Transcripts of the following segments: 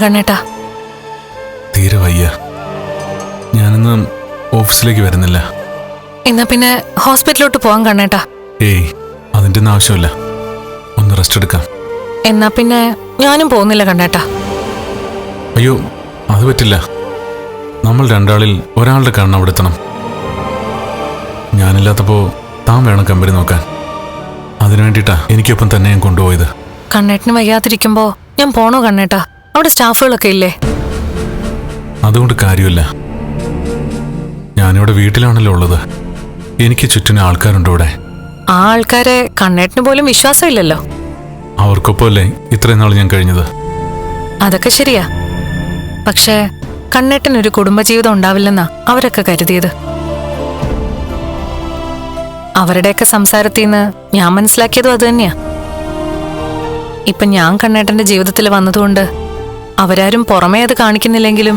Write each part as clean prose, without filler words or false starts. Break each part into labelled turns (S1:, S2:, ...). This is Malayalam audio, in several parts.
S1: കണ്ണേട്ടാ?
S2: തീരെ വയ്യ. ഞാനിന്ന് ഓഫീസിലേക്ക് വരുന്നില്ല.
S1: എന്നാ പിന്നെ ഹോസ്പിറ്റലിലോട്ട് പോവാൻ കണ്ണേട്ടാ.
S2: ഏയ്, അതിൻ്റെ ഒന്നും ആവശ്യമില്ല. ഒന്ന് റെസ്റ്റ് എടുക്കാം.
S1: എന്നാ പിന്നെ ഞാനും പോകുന്നില്ല കണ്ണേട്ടാ.
S2: അയ്യോ, അത് പറ്റില്ല. നമ്മൾ രണ്ടാളിൽ ഒരാളുടെ കണ്ണ് അവിടെ എത്തണം. ഞാനില്ലാത്തപ്പോൾ താൻ വേണം കമ്പനി നോക്കാൻ. അതിനു വേണ്ടിയിട്ടാ എനിക്കൊപ്പം തന്നെ ഞാൻ കൊണ്ടുപോയത്.
S1: കണ്ണേട്ടന് വയ്യാതിരിക്കുമ്പോ ഞാൻ പോണോ കണ്ണേട്ടാ? അവിടെ സ്റ്റാഫുകളൊക്കെ ഇല്ലേ?
S2: അതുകൊണ്ട് കാര്യമില്ല. ഞാനിവിടെ വീട്ടിലാണല്ലോ ഉള്ളത്. എനിക്ക് ചുറ്റിനും ആൾക്കാരുണ്ട് ഇവിടെ.
S1: ആ ആൾക്കാരെ കണ്ണേട്ടന് പോലും വിശ്വാസമില്ലല്ലോ.
S2: അവർക്കൊപ്പമല്ലേ ഇത്രയും നാൾ ഞാൻ കഴിഞ്ഞത്.
S1: അതൊക്കെ ശരിയാ. പക്ഷേ കണ്ണേട്ടനൊരു കുടുംബജീവിതം ഉണ്ടാവില്ലെന്നാ അവരൊക്കെ കരുതിയത്. അവരുടെയൊക്കെ സംസാരത്തിൽ നിന്ന് ഞാൻ മനസ്സിലാക്കിയതും അത് തന്നെയാ. ഇപ്പൊ ഞാൻ കണ്ണേട്ടന്റെ ജീവിതത്തിൽ വന്നതുകൊണ്ട് അവരാരും പുറമേ അത് കാണിക്കുന്നില്ലെങ്കിലും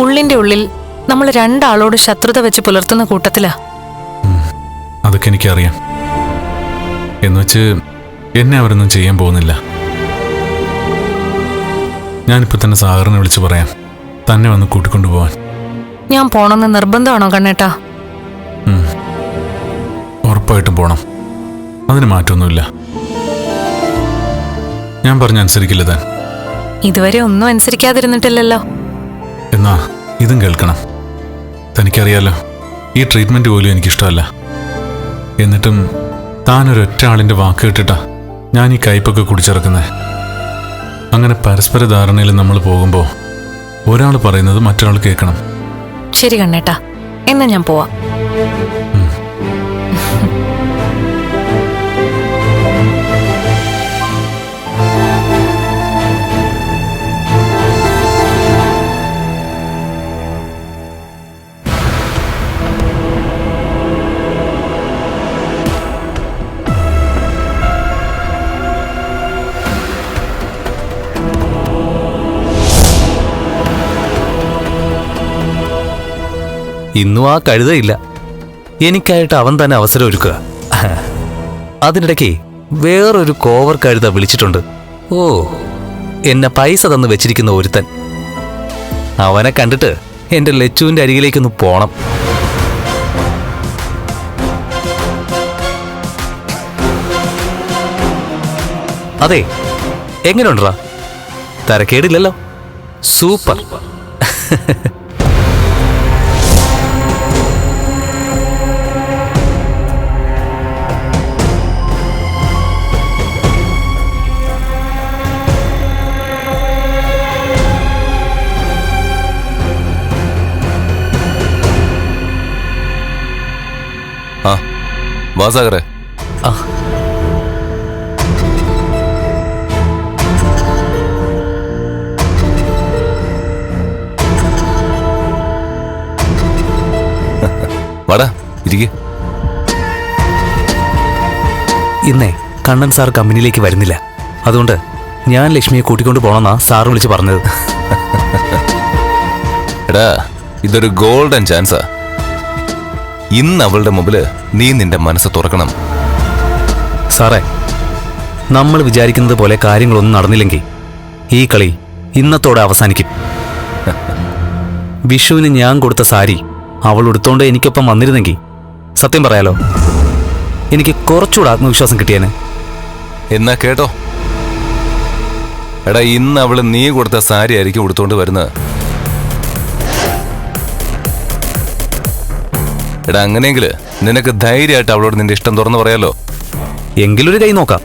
S1: ഉള്ളിന്റെ ഉള്ളിൽ നമ്മൾ രണ്ടാളോട് ശത്രുത വെച്ച് പുലർത്തുന്ന കൂട്ടത്തിലാ.
S2: അതൊക്കെ എനിക്കറിയാം. എന്നുവെച്ച് എന്നെ അവരൊന്നും ചെയ്യാൻ പോകുന്നില്ല. ഞാനിപ്പോൾ തന്നെ സാഗറിനെ വിളിച്ചു പറയാം, തന്നെ വന്ന് കൂട്ടിക്കൊണ്ടുപോവാൻ.
S1: ഞാൻ പോണമെന്ന് നിർബന്ധമാണോ കണ്ണേട്ടാ?
S2: ഉറപ്പായിട്ടും പോണം. അതിന് മാറ്റമൊന്നുമില്ല. ഞാൻ പറഞ്ഞനുസരിക്കില്ല താൻ.
S1: ഇതുവരെ ഒന്നും അനുസരിക്കാതിരുന്നിട്ടില്ലല്ലോ.
S2: എന്നാ ഇതും കേൾക്കണം. തനിക്കറിയാലോ, ഈ ട്രീറ്റ്മെന്റ് പോലും എനിക്കിഷ്ടമല്ല. എന്നിട്ടും താനൊരൊറ്റ ആളിന്റെ വാക്ക് കേട്ടിട്ടാ ഞാൻ ഈ കയ്പൊക്കെ കുടിച്ചിറക്കുന്നത്. അങ്ങനെ പരസ്പര ധാരണയിൽ നമ്മൾ പോകുമ്പോൾ ഒരാൾ പറയുന്നത് മറ്റൊരാൾ കേൾക്കണം.
S1: ശരി കണ്ണേട്ടാ, എന്നാ ഞാൻ പോവാം.
S3: ഇന്നും ആ കഴുതയില്ല. എനിക്കായിട്ട് അവൻ തന്നെ അവസരം ഒരുക്കുക. അതിനിടയ്ക്ക് വേറൊരു കോവർ കഴുത വിളിച്ചിട്ടുണ്ട്. ഓ, എന്നെ പൈസ തന്ന് വെച്ചിരിക്കുന്ന ഒരുത്തൻ. അവനെ കണ്ടിട്ട് എൻ്റെ ലച്ചുവിൻ്റെ അരികിലേക്കൊന്ന് പോണം. അതെ, എങ്ങനെയുണ്ടാ? തരക്കേടില്ലല്ലോ. സൂപ്പർ.
S4: വാസാഗറെ, വാടാ ഇരിക്കെ.
S3: ഇന്നേ കണ്ണൻ സാർ കമ്പനിയിലേക്ക് വരുന്നില്ല. അതുകൊണ്ട് ഞാൻ ലക്ഷ്മിയെ കൂട്ടിക്കൊണ്ട് പോകണമെന്നാ സാറ് വിളിച്ച് പറഞ്ഞത്.
S4: എടാ, ഇതൊരു ഗോൾഡൻ ചാൻസാ. ഇന്ന് അവളുടെ മുമ്പില് നീ നിന്റെ മനസ്സ് തുറക്കണം.
S3: സാറേ, നമ്മൾ വിചാരിക്കുന്നത് പോലെ കാര്യങ്ങളൊന്നും നടന്നില്ലെങ്കിൽ ഈ കളി ഇന്നത്തോടെ അവസാനിക്കും. വിഷുവിന് ഞാൻ കൊടുത്ത സാരി അവൾ ഉടുത്തോണ്ട് എനിക്കൊപ്പം വന്നിരുന്നെങ്കിൽ സത്യം പറയാലോ, എനിക്ക് കുറച്ചുകൂടെ ആത്മവിശ്വാസം കിട്ടിയേനെ.
S4: എന്നാ കേട്ടോ, എടാ, ഇന്ന് അവള് നീ കൊടുത്ത സാരി ആയിരിക്കും ഉടുത്തോണ്ട് വരുന്നത്. എടാ, അങ്ങനെയെങ്കില് നിനക്ക് ധൈര്യമായിട്ട് അവളോട് നിന്റെ ഇഷ്ടം തുറന്നു പറയാലോ.
S3: എങ്കിലൊരു കൈ നോക്കാം.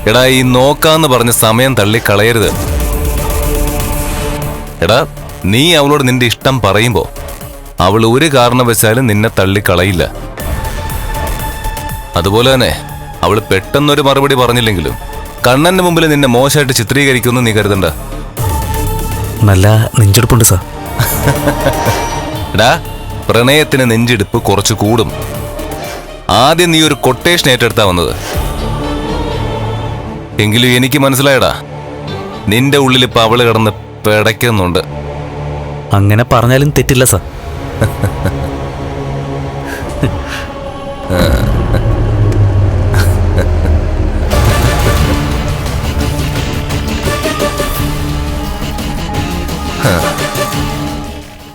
S4: എടാ, ഈ നോക്കാന്ന് പറഞ്ഞ സമയം തള്ളി കളയരുത്. എടാ, നീ അവളോട് നിന്റെ ഇഷ്ടം പറയുമ്പോ അവൾ ഒരു കാരണവശാലും നിന്നെ തള്ളിക്കളയില്ല. അതുപോലെ തന്നെ അവൾ പെട്ടെന്നൊരു മറുപടി പറഞ്ഞില്ലെങ്കിലും കണ്ണന്റെ മുമ്പിൽ നിന്നെ മോശമായിട്ട് ചിത്രീകരിക്കുമെന്ന് നീ കരുതണ്ട.
S3: നല്ല നെഞ്ചെടുപ്പുണ്ട് സാർ.
S4: എടാ, പ്രണയത്തിന് നെഞ്ചെടുപ്പ് കുറച്ച് കൂടും. ആദ്യം നീ ഒരു കൊട്ടേഷൻ ഏറ്റെടുത്താ വന്നത്. എങ്കിലും എനിക്ക് മനസ്സിലായടാ, നിന്റെ ഉള്ളിൽ ഇപ്പൊ അവള് കിടന്ന് പിടയ്ക്കുന്നുണ്ട്.
S3: അങ്ങനെ പറഞ്ഞാലും തെറ്റില്ല സാർ.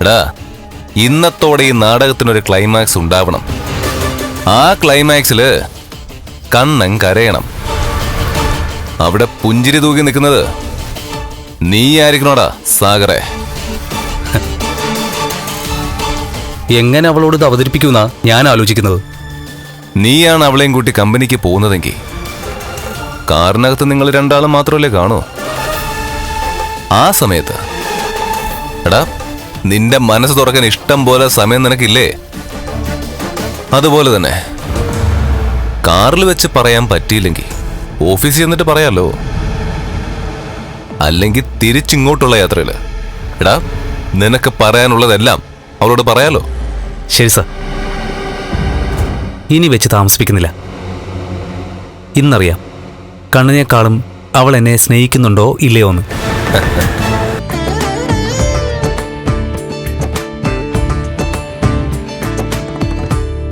S4: എടാ, ഇന്നത്തോടെ ഈ നാടകത്തിനൊരു ക്ലൈമാക്സ് ഉണ്ടാവണം. ആ ക്ലൈമാക്സില് കണ്ണൻ കരയണം. അവിടെ പുഞ്ചിരി തൂക്കി നിൽക്കുന്നത് നീ ആയിരിക്കണോടാ സാഗറെ.
S3: എങ്ങനെ അവളോട് ഇത് അവതരിപ്പിക്കുമെന്നാ ഞാൻ ആലോചിക്കുന്നത്.
S4: നീയാണ് അവളെയും കൂട്ടി കമ്പനിക്ക് പോകുന്നതെങ്കിൽ കാറിനകത്ത് നിങ്ങൾ രണ്ടാളും മാത്രമല്ലേ കാണൂ. ആ സമയത്ത് എടാ, നിന്റെ മനസ്സ് തുറക്കാൻ ഇഷ്ടം പോലെ സമയം നിനക്കില്ലേ? അതുപോലെ തന്നെ കാറിൽ വെച്ച് പറയാൻ പറ്റിയില്ലെങ്കിൽ ഓഫീസിൽ എന്നിട്ട് പറയാലോ. അല്ലെങ്കിൽ തിരിച്ചിങ്ങോട്ടുള്ള യാത്രയില് എടാ, നിനക്ക് പറയാനുള്ളതെല്ലാം അവളോട് പറയാലോ.
S3: ശരി സാർ, ഇനി വെച്ച് താമസിപ്പിക്കുന്നില്ല. ഇന്നറിയാം കണ്ണിനേക്കാളും അവൾ എന്നെ സ്നേഹിക്കുന്നുണ്ടോ ഇല്ലയോ എന്ന്.